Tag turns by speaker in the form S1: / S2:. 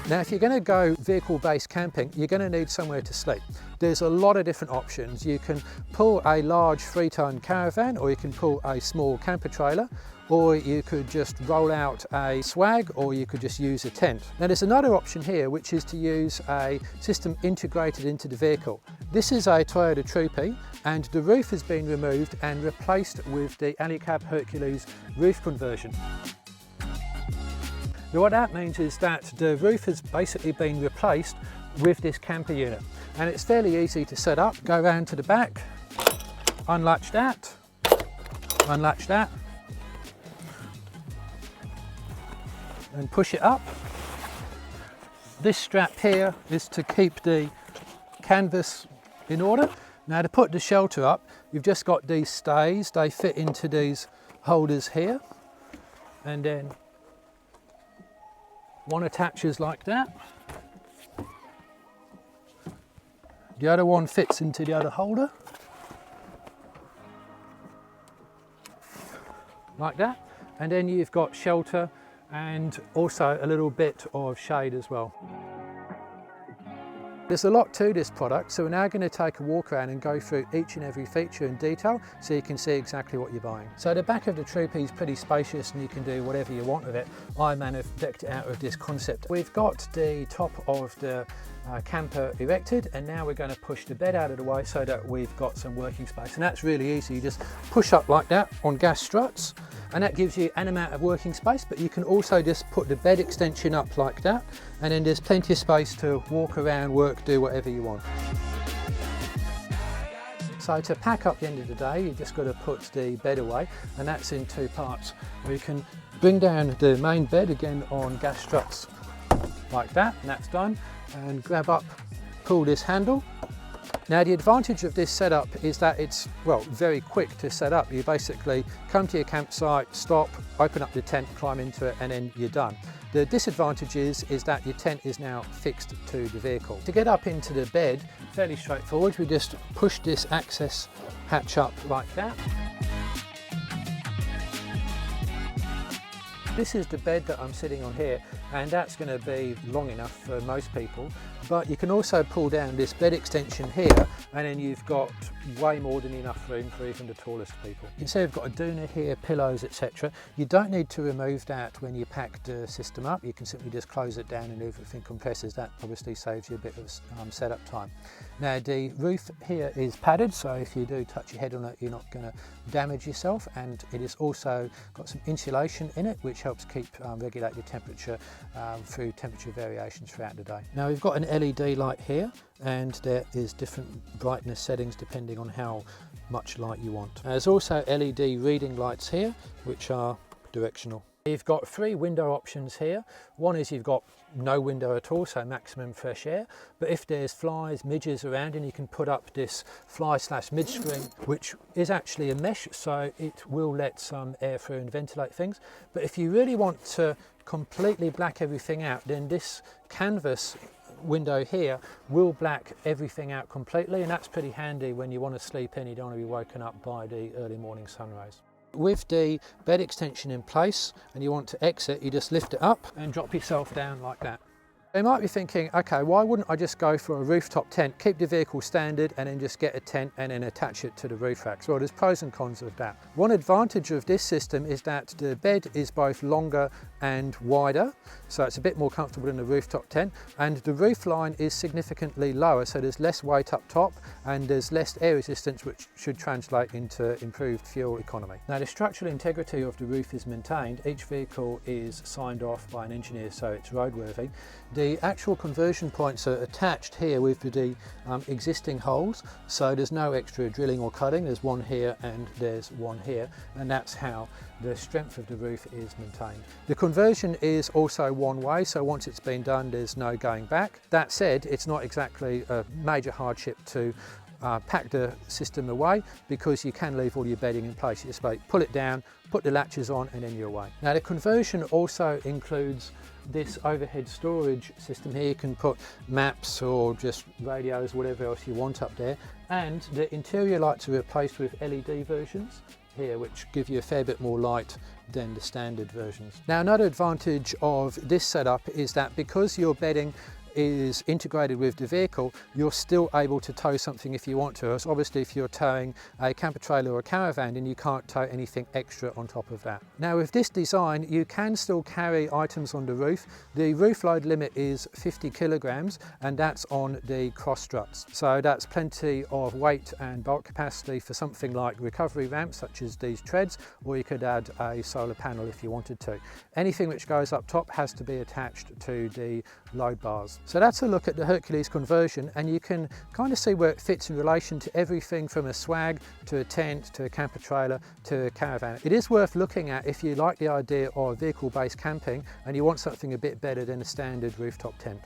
S1: Now, if you're going to go vehicle-based camping, you're going to need somewhere to sleep. There's a lot of different options. You can pull a large 3-ton caravan, or you can pull a small camper trailer, or you could just roll out a swag, or you could just use a tent. Now, there's another option here, which is to use a system integrated into the vehicle. This is a Toyota Troopy, and the roof has been removed and replaced with the Alu-Cab Hercules roof conversion. Now, what that means is that the roof has basically been replaced with this camper unit, and it's fairly easy to set up. Go around to the back, unlatch that, and push it up. This strap here is to keep the canvas in order. Now, to put the shelter up, you've just got these stays. They fit into these holders here, and then one attaches like that. The other one fits into the other holder, like that. And then you've got shelter and also a little bit of shade as well. There's a lot to this product, so we're now going to take a walk around and go through each and every feature in detail so you can see exactly what you're buying. So the back of the Troopy is pretty spacious and you can do whatever you want with it. Ironman have decked it out with this concept. We've got the top of the camper erected, and now we're going to push the bed out of the way so that we've got some working space, and that's really easy. You just push up like that on gas struts, and that gives you an amount of working space, but you can also just put the bed extension up like that, and then there's plenty of space to walk around, work, do whatever you want. So to pack up the end of the day, you've just got to put the bed away, and that's in 2 parts. You can bring down the main bed again on gas struts like that, and that's done, and grab up, pull this handle. Now, the advantage of this setup is that it's, well, very quick to set up. You basically come to your campsite, stop, open up the tent, climb into it, and then you're done. The disadvantage is that your tent is now fixed to the vehicle. To get up into the bed, fairly straightforward. We just push this access hatch up like that. This is the bed that I'm sitting on here, and that's going to be long enough for most people, but you can also pull down this bed extension here, and then you've got way more than enough room for even the tallest people. You can see we've got a doona here, pillows, etc. You don't need to remove that when you pack the system up. You can simply just close it down and everything compresses. That obviously saves you a bit of setup time. Now, the roof here is padded, so if you do touch your head on it, you're not going to damage yourself, and it is also got some insulation in it, which helps regulate your temperature through temperature variations throughout the day. Now, we've got an LED light here, and there is different brightness settings depending on how much light you want. There's also LED reading lights here, which are directional. You've got 3 window options here. One is you've got no window at all, so maximum fresh air. But if there's flies, midges around, and you can put up this fly/midge screen, which is actually a mesh, so it will let some air through and ventilate things. But if you really want to completely black everything out, then this canvas window here will black everything out completely, and that's pretty handy when you want to sleep in. You don't want to be woken up by the early morning sun rays. With the bed extension in place and you want to exit, you just lift it up and drop yourself down like that. You might be thinking, okay, why wouldn't I just go for a rooftop tent, keep the vehicle standard, and then just get a tent and then attach it to the roof racks? Well, there's pros and cons of that. One advantage of this system is that the bed is both longer and wider, so it's a bit more comfortable than the rooftop tent, and the roof line is significantly lower, so there's less weight up top and there's less air resistance, which should translate into improved fuel economy. Now, the structural integrity of the roof is maintained. Each vehicle is signed off by an engineer, so it's roadworthy. The actual conversion points are attached here with the existing holes, so there's no extra drilling or cutting. There's one here and there's one here, and that's how the strength of the roof is maintained. The conversion is also one way, so once it's been done, there's no going back. That said, it's not exactly a major hardship to pack the system away, because you can leave all your bedding in place. You just pull it down, put the latches on, and then you're away. Now, the conversion also includes this overhead storage system here. You can put maps or just radios, whatever else you want up there, and the interior lights are replaced with LED versions here, which give you a fair bit more light than the standard versions. Now, another advantage of this setup is that because your bedding is integrated with the vehicle, you're still able to tow something if you want to. As obviously if you're towing a camper trailer or a caravan, then you can't tow anything extra on top of that. Now with this design, you can still carry items on the roof. The roof load limit is 50 kilograms, and that's on the cross struts. So that's plenty of weight and bulk capacity for something like recovery ramps such as these treads, or you could add a solar panel if you wanted to. Anything which goes up top has to be attached to the load bars. So that's a look at the Hercules conversion, and you can kind of see where it fits in relation to everything from a swag to a tent to a camper trailer to a caravan. It is worth looking at if you like the idea of vehicle-based camping and you want something a bit better than a standard rooftop tent.